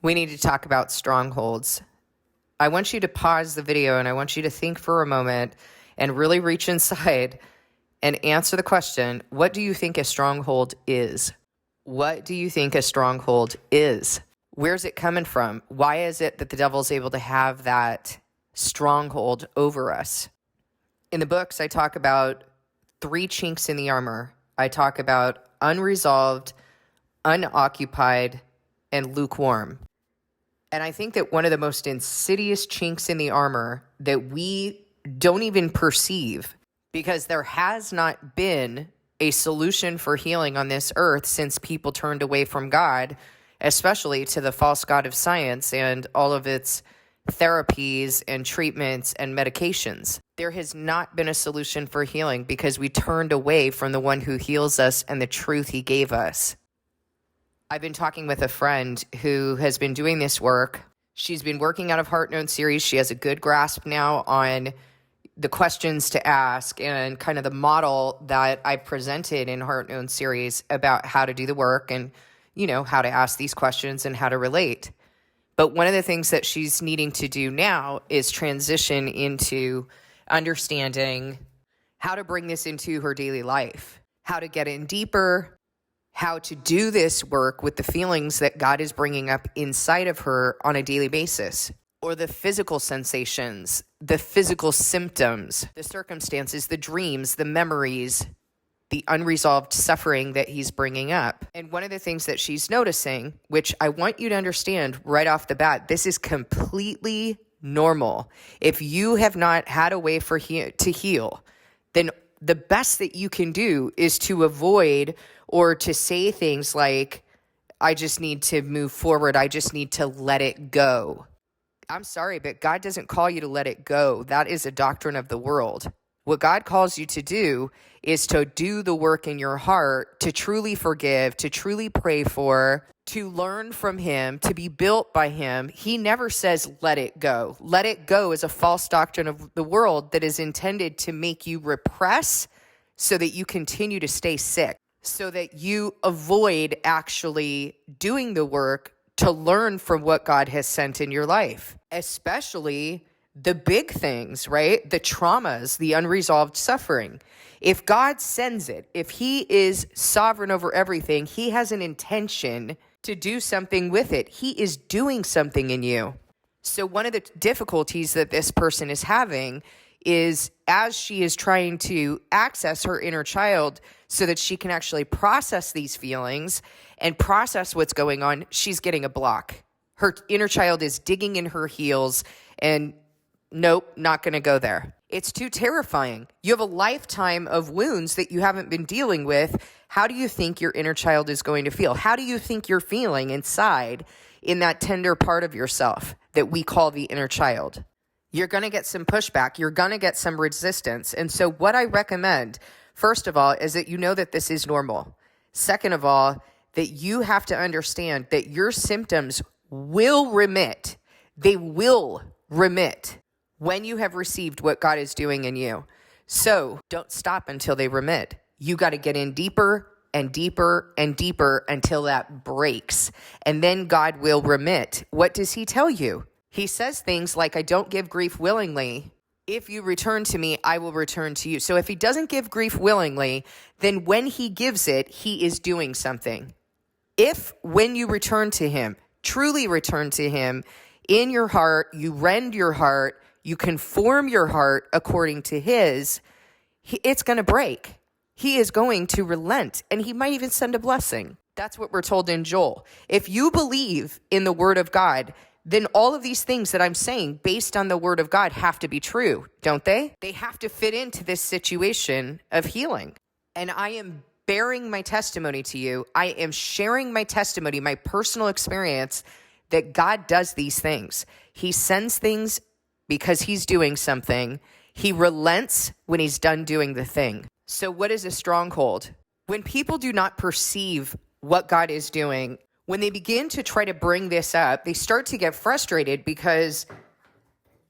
We need to talk about strongholds. I want you to pause the video and I want you to think for a moment and really reach inside and answer the question, what do you think a stronghold is? What do you think a stronghold is? Where's it coming from? Why is it that the devil's able to have that stronghold over us? In the books, I talk about 3 chinks in the armor. I talk about unresolved, unoccupied, and lukewarm. And I think that one of the most insidious chinks in the armor that we don't even perceive, because there has not been a solution for healing on this earth since people turned away from God, especially to the false god of science and all of its therapies and treatments and medications. There has not been a solution for healing because we turned away from the one who heals us and the truth he gave us. I've been talking with a friend who has been doing this work. She's been working out of Heart Known series. She has a good grasp now on the questions to ask and kind of the model that I presented in Heart Known series about how to do the work and, how to ask these questions and how to relate. But one of the things that she's needing to do now is transition into understanding how to bring this into her daily life, how to get in deeper, how to do this work with the feelings that God is bringing up inside of her on a daily basis, or the physical sensations, the physical symptoms, the circumstances, the dreams, the memories, the unresolved suffering that he's bringing up. And one of the things that she's noticing, which I want you to understand right off the bat, this is completely normal. If you have not had a way to heal, then the best that you can do is to avoid or to say things like, I just need to move forward. I just need to let it go. I'm sorry, but God doesn't call you to let it go. That is a doctrine of the world. What God calls you to do is to do the work in your heart, to truly forgive, to truly pray for, to learn from him, to be built by him. He never says, let it go. Let it go is a false doctrine of the world that is intended to make you repress so that you continue to stay sick, so that you avoid actually doing the work to learn from what God has sent in your life, especially the big things, right? The traumas, the unresolved suffering. If God sends it, if he is sovereign over everything, he has an intention to do something with it. He is doing something in you. So one of the difficulties that this person is having is as she is trying to access her inner child so that she can actually process these feelings and process what's going on, she's getting a block. Her inner child is digging in her heels and nope, not going to go there. It's too terrifying. You have a lifetime of wounds that you haven't been dealing with. How do you think your inner child is going to feel? How do you think you're feeling inside in that tender part of yourself that we call the inner child? You're going to get some pushback. You're going to get some resistance. And so what I recommend, first of all, is that you know that this is normal. Second of all, that you have to understand that your symptoms will remit. They will remit when you have received what God is doing in you. So don't stop until they remit. You got to get in deeper and deeper and deeper until that breaks. And then God will remit. What does he tell you? He says things like, I don't give grief willingly. If you return to me, I will return to you. So if he doesn't give grief willingly, then when he gives it, he is doing something. If when you return to him, truly return to him, in your heart, you rend your heart, you conform your heart according to his, it's going to break. He is going to relent, and he might even send a blessing. That's what we're told in Joel. If you believe in the word of God, then all of these things that I'm saying based on the word of God have to be true, don't they? They have to fit into this situation of healing. And I am bearing my testimony to you. I am sharing my testimony, my personal experience that God does these things. He sends things because he's doing something. He relents when he's done doing the thing. So what is a stronghold? When people do not perceive what God is doing, when they begin to try to bring this up, they start to get frustrated because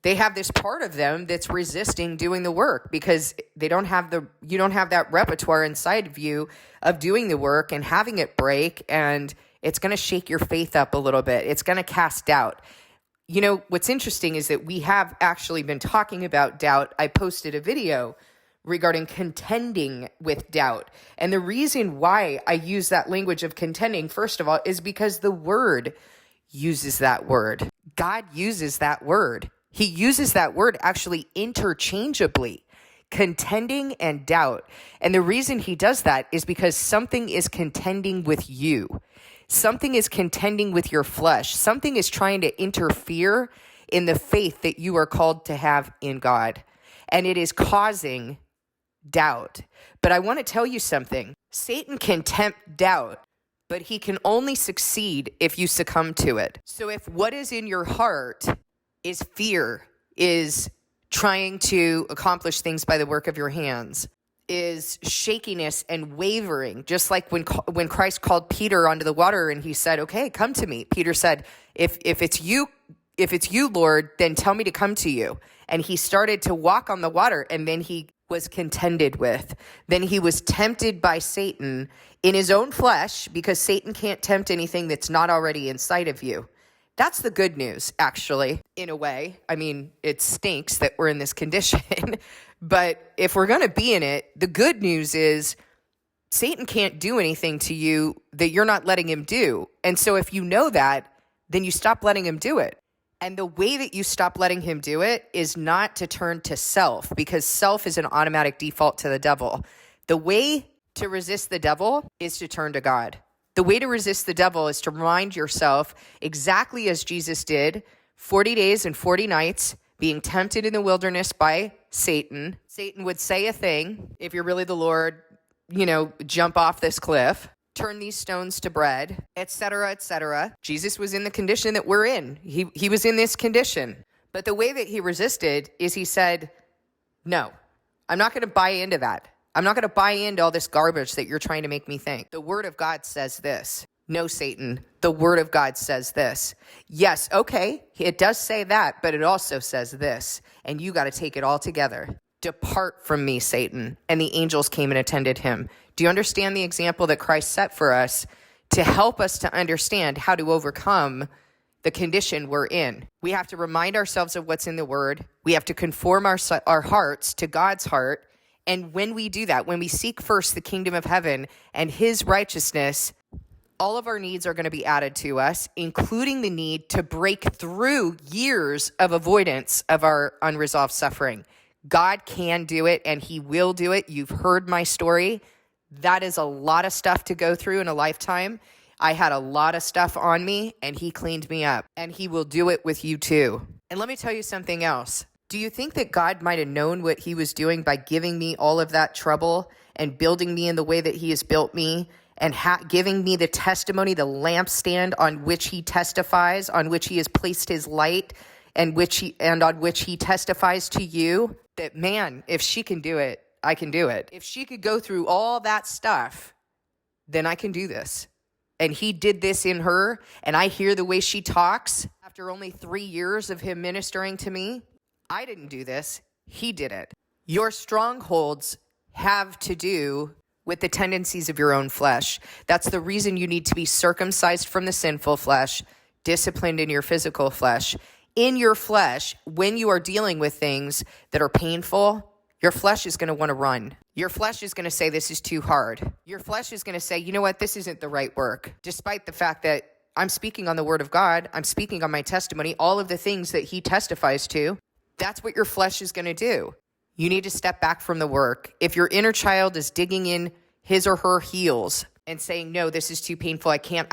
they have this part of them that's resisting doing the work because you don't have that repertoire inside of you of doing the work and having it break and It's going to shake your faith up a little bit. It's going to cast doubt. You know, what's interesting is that we have actually been talking about doubt. I posted a video regarding contending with doubt. And the reason why I use that language of contending, first of all, is because the word uses that word. God uses that word. He uses that word actually interchangeably, contending and doubt. And the reason he does that is because something is contending with you. Something is contending with your flesh. Something is trying to interfere in the faith that you are called to have in God. And it is causing doubt. But I want to tell you something. Satan can tempt doubt, but he can only succeed if you succumb to it. So if what is in your heart is fear, is trying to accomplish things by the work of your hands, is shakiness and wavering, just like when Christ called Peter onto the water and he said, okay, come to me. Peter said, if it's you, Lord, then tell me to come to you. And he started to walk on the water, and then he was contended with. Then he was tempted by Satan in his own flesh, because Satan can't tempt anything that's not already inside of you. That's the good news, actually, in a way. I mean, it stinks that we're in this condition, but if we're going to be in it, the good news is Satan can't do anything to you that you're not letting him do. And so if you know that, then you stop letting him do it. And the way that you stop letting him do it is not to turn to self, because self is an automatic default to the devil. The way to resist the devil is to turn to God. The way to resist the devil is to remind yourself, exactly as Jesus did, 40 days and 40 nights, being tempted in the wilderness by Satan. Satan would say a thing, if you're really the Lord, jump off this cliff, turn these stones to bread, etc., etc. Jesus was in the condition that we're in. He was in this condition. But the way that he resisted is he said, no, I'm not going to buy into that. I'm not going to buy into all this garbage that you're trying to make me think. The word of God says this. No, Satan, the word of God says this. Yes, okay, it does say that, but it also says this, and you got to take it all together. Depart from me, Satan. And the angels came and attended him. Do you understand the example that Christ set for us to help us to understand how to overcome the condition we're in? We have to remind ourselves of what's in the word. We have to conform our hearts to God's heart. And when we do that, when we seek first the kingdom of heaven and his righteousness, all of our needs are going to be added to us, including the need to break through years of avoidance of our unresolved suffering. God can do it, and he will do it. You've heard my story. That is a lot of stuff to go through in a lifetime. I had a lot of stuff on me, and he cleaned me up, and he will do it with you too. And let me tell you something else. Do you think that God might have known what he was doing by giving me all of that trouble and building me in the way that he has built me and giving me the testimony, the lampstand on which he testifies, on which he has placed his light, and on which he testifies to you? That, man, if she can do it, I can do it. If she could go through all that stuff, then I can do this. And he did this in her, and I hear the way she talks after only 3 years of him ministering to me. I didn't do this. He did it. Your strongholds have to do with the tendencies of your own flesh. That's the reason you need to be circumcised from the sinful flesh, disciplined in your physical flesh. In your flesh, when you are dealing with things that are painful, your flesh is going to want to run. Your flesh is going to say, this is too hard. Your flesh is going to say, you know what, this isn't the right work. Despite the fact that I'm speaking on the word of God, I'm speaking on my testimony, all of the things that he testifies to, that's what your flesh is going to do. You need to step back from the work. If your inner child is digging in his or her heels and saying, no, this is too painful, I can't,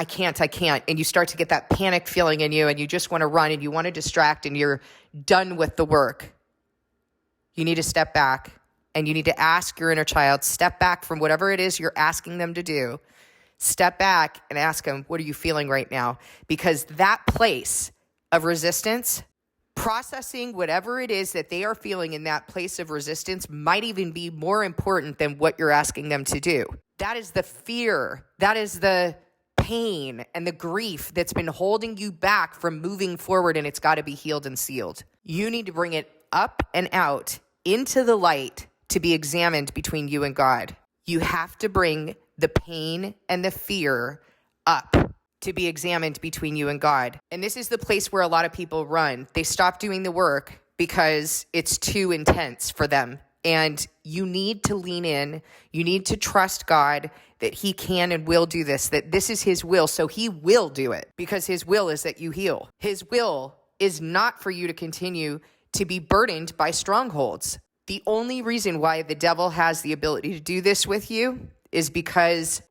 and you start to get that panic feeling in you and you just want to run and you want to distract and you're done with the work, you need to step back and you need to ask your inner child, step back from whatever it is you're asking them to do. Step back and ask them, what are you feeling right now? Because that place of resistance, processing whatever it is that they are feeling in that place of resistance might even be more important than what you're asking them to do. That is the fear. That is the pain and the grief that's been holding you back from moving forward, and it's got to be healed and sealed. You need to bring it up and out into the light to be examined between you and God. You have to bring the pain and the fear up to be examined between you and God. And this is the place where a lot of people run. They stop doing the work because it's too intense for them. And you need to lean in. You need to trust God that he can and will do this, that this is his will. So he will do it because his will is that you heal. His will is not for you to continue to be burdened by strongholds. The only reason why the devil has the ability to do this with you is because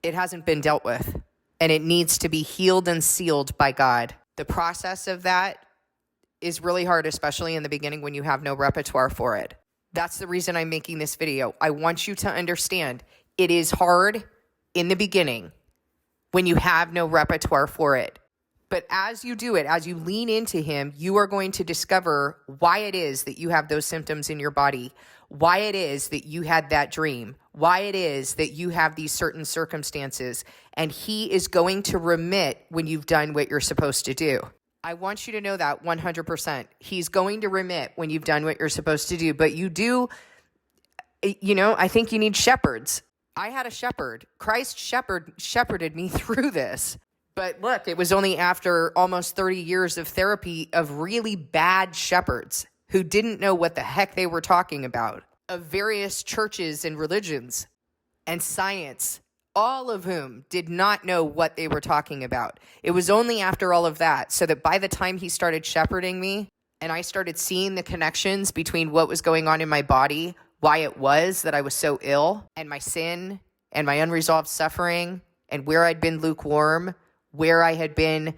it hasn't been dealt with and it needs to be healed and sealed by God. The process of that is really hard, especially in the beginning when you have no repertoire for it. That's the reason I'm making this video. I want you to understand it is hard in the beginning when you have no repertoire for it. But as you do it, as you lean into him, you are going to discover why it is that you have those symptoms in your body, why it is that you had that dream, why it is that you have these certain circumstances, and he is going to remit when you've done what you're supposed to do. I want you to know that 100%. He's going to remit when you've done what you're supposed to do, but you do, I think you need shepherds. I had a shepherd. Christ shepherded me through this. But look, it was only after almost 30 years of therapy of really bad shepherds who didn't know what the heck they were talking about, of various churches and religions and science, all of whom did not know what they were talking about. It was only after all of that, so that by the time he started shepherding me and I started seeing the connections between what was going on in my body, why it was that I was so ill, and my sin and my unresolved suffering, and where I'd been lukewarm, where I had been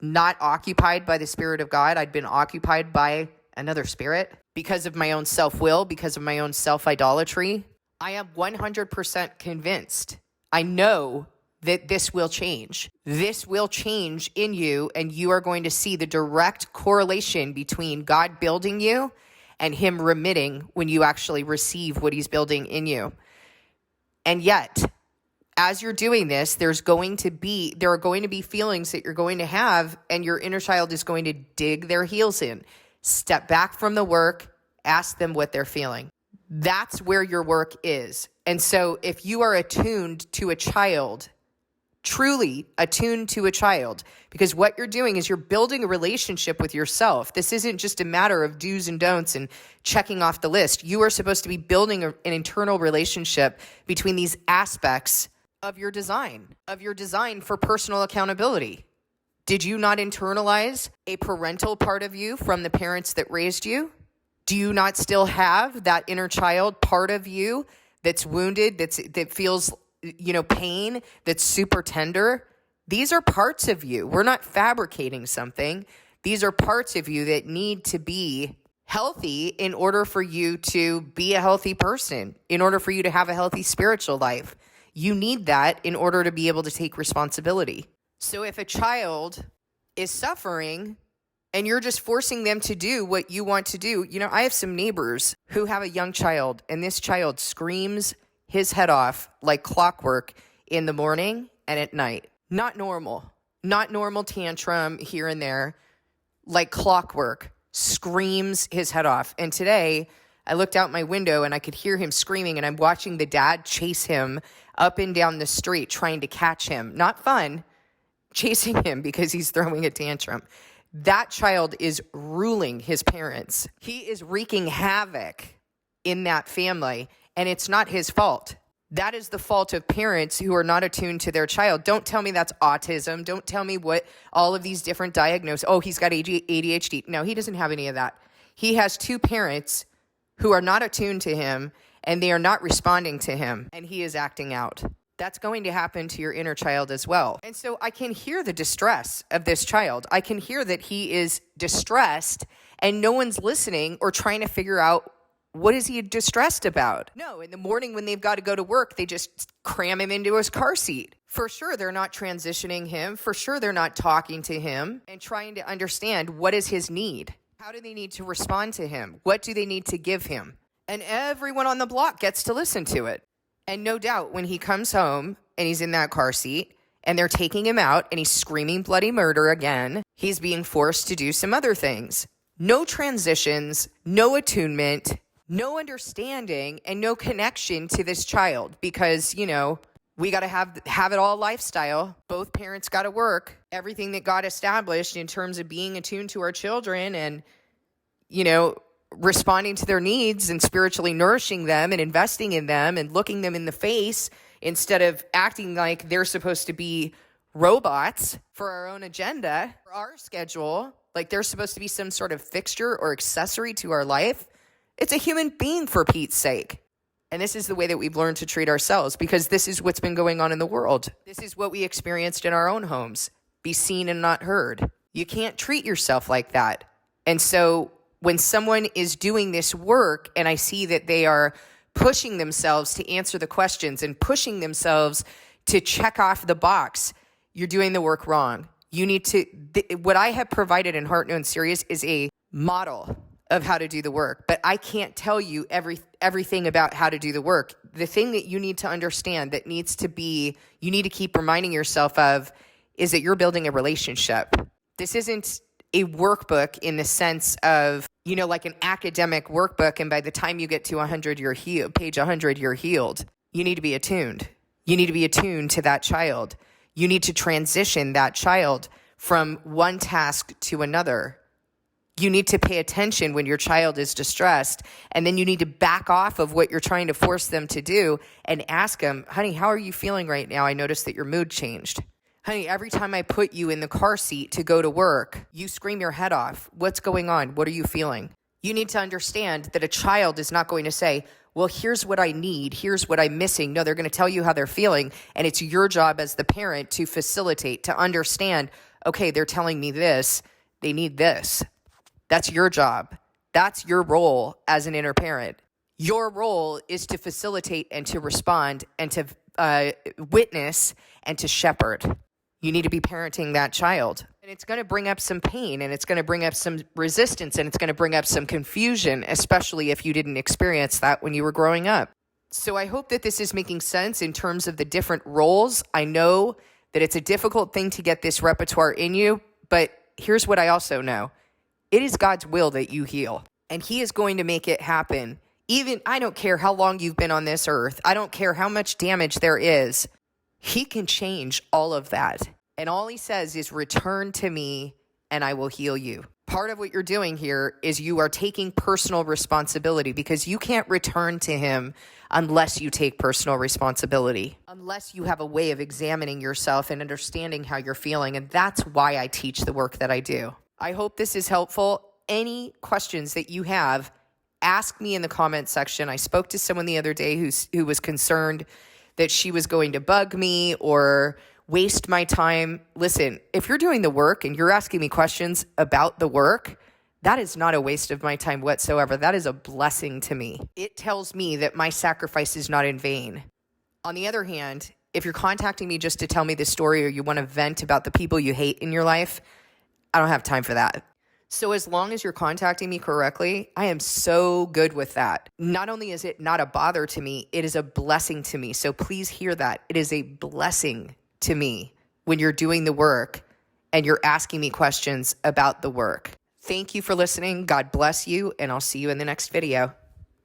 not occupied by the Spirit of God, I'd been occupied by another spirit because of my own self-will, because of my own self-idolatry. I am 100% convinced. I know that this will change. This will change in you, and you are going to see the direct correlation between God building you and him remitting when you actually receive what he's building in you. And yet, as you're doing this, there are going to be feelings that you're going to have, and your inner child is going to dig their heels in. Step back from the work, ask them what they're feeling. That's where your work is. And so if you are attuned to a child, truly attuned to a child, because what you're doing is you're building a relationship with yourself. This isn't just a matter of do's and don'ts and checking off the list. You are supposed to be building an internal relationship between these aspects of your design for personal accountability. Did you not internalize a parental part of you from the parents that raised you? Do you not still have that inner child part of you that's wounded, that feels, pain, that's super tender? These are parts of you. We're not fabricating something. These are parts of you that need to be healthy in order for you to be a healthy person, in order for you to have a healthy spiritual life. You need that in order to be able to take responsibility. So if a child is suffering and you're just forcing them to do what you want to do, I have some neighbors who have a young child, and this child screams his head off like clockwork in the morning and at night. Not normal tantrum here and there, like clockwork, screams his head off. And today I looked out my window and I could hear him screaming, and I'm watching the dad chase him up and down the street trying to catch him. Not fun, chasing him because he's throwing a tantrum. That child is ruling his parents. He is wreaking havoc in that family, and it's not his fault. That is the fault of parents who are not attuned to their child. Don't tell me that's autism. Don't tell me what all of these different diagnoses. Oh, he's got ADHD. No, he doesn't have any of that. He has two parents who are not attuned to him, and they are not responding to him, and he is acting out. That's going to happen to your inner child as well. And so I can hear the distress of this child. I can hear that he is distressed, and no one's listening or trying to figure out what is he distressed about. No, in the morning when they've got to go to work, they just cram him into his car seat. For sure, they're not transitioning him. For sure, they're not talking to him and trying to understand what is his need. How do they need to respond to him? What do they need to give him? And everyone on the block gets to listen to it. And no doubt when he comes home and he's in that car seat and they're taking him out and he's screaming bloody murder again, he's being forced to do some other things. No transitions, no attunement, no understanding, and no connection to this child because, We got to have it all lifestyle. Both parents got to work. Everything that God established in terms of being attuned to our children and, responding to their needs and spiritually nourishing them and investing in them and looking them in the face instead of acting like they're supposed to be robots for our own agenda, for our schedule, like they're supposed to be some sort of fixture or accessory to our life. It's a human being, for Pete's sake. And this is the way that we've learned to treat ourselves, because this is what's been going on in the world. This is what we experienced in our own homes. Be seen and not heard. You can't treat yourself like that. And so when someone is doing this work and I see that they are pushing themselves to answer the questions and pushing themselves to check off the box, you're doing the work wrong. You need to, what I have provided in Heart Known Serious is a model of how to do the work, but I can't tell you everything about how to do the work. The thing that you need to understand that needs to be, you need to keep reminding yourself of, is that you're building a relationship. This isn't a workbook in the sense of, like an academic workbook, and by the time you get to 100, you're healed. Page 100, you're healed. You need to be attuned. You need to be attuned to that child. You need to transition that child from one task to another. You need to pay attention when your child is distressed, and then you need to back off of what you're trying to force them to do and ask them, honey, how are you feeling right now? I noticed that your mood changed. Honey, every time I put you in the car seat to go to work, you scream your head off. What's going on? What are you feeling? You need to understand that a child is not going to say, well, here's what I need. Here's what I'm missing. No, they're going to tell you how they're feeling. And it's your job as the parent to facilitate, to understand, okay, they're telling me this. They need this. That's your job. That's your role as an inner parent. Your role is to facilitate and to respond and to witness and to shepherd. You need to be parenting that child. And it's going to bring up some pain, and it's going to bring up some resistance, and it's going to bring up some confusion, especially if you didn't experience that when you were growing up. So I hope that this is making sense in terms of the different roles. I know that it's a difficult thing to get this repertoire in you, but here's what I also know. It is God's will that you heal, and He is going to make it happen. Even, I don't care how long you've been on this earth. I don't care how much damage there is. He can change all of that. And all He says is, return to me and I will heal you. Part of what you're doing here is you are taking personal responsibility, because you can't return to Him unless you take personal responsibility, unless you have a way of examining yourself and understanding how you're feeling. And that's why I teach the work that I do. I hope this is helpful. Any questions that you have, ask me in the comment section. I spoke to someone the other day who was concerned that she was going to bug me or waste my time. Listen, if you're doing the work and you're asking me questions about the work, that is not a waste of my time whatsoever. That is a blessing to me. It tells me that my sacrifice is not in vain. On the other hand, if you're contacting me just to tell me the story or you want to vent about the people you hate in your life, I don't have time for that. So as long as you're contacting me correctly, I am so good with that. Not only is it not a bother to me, it is a blessing to me. So please hear that. It is a blessing to me when you're doing the work and you're asking me questions about the work. Thank you for listening. God bless you, and I'll see you in the next video.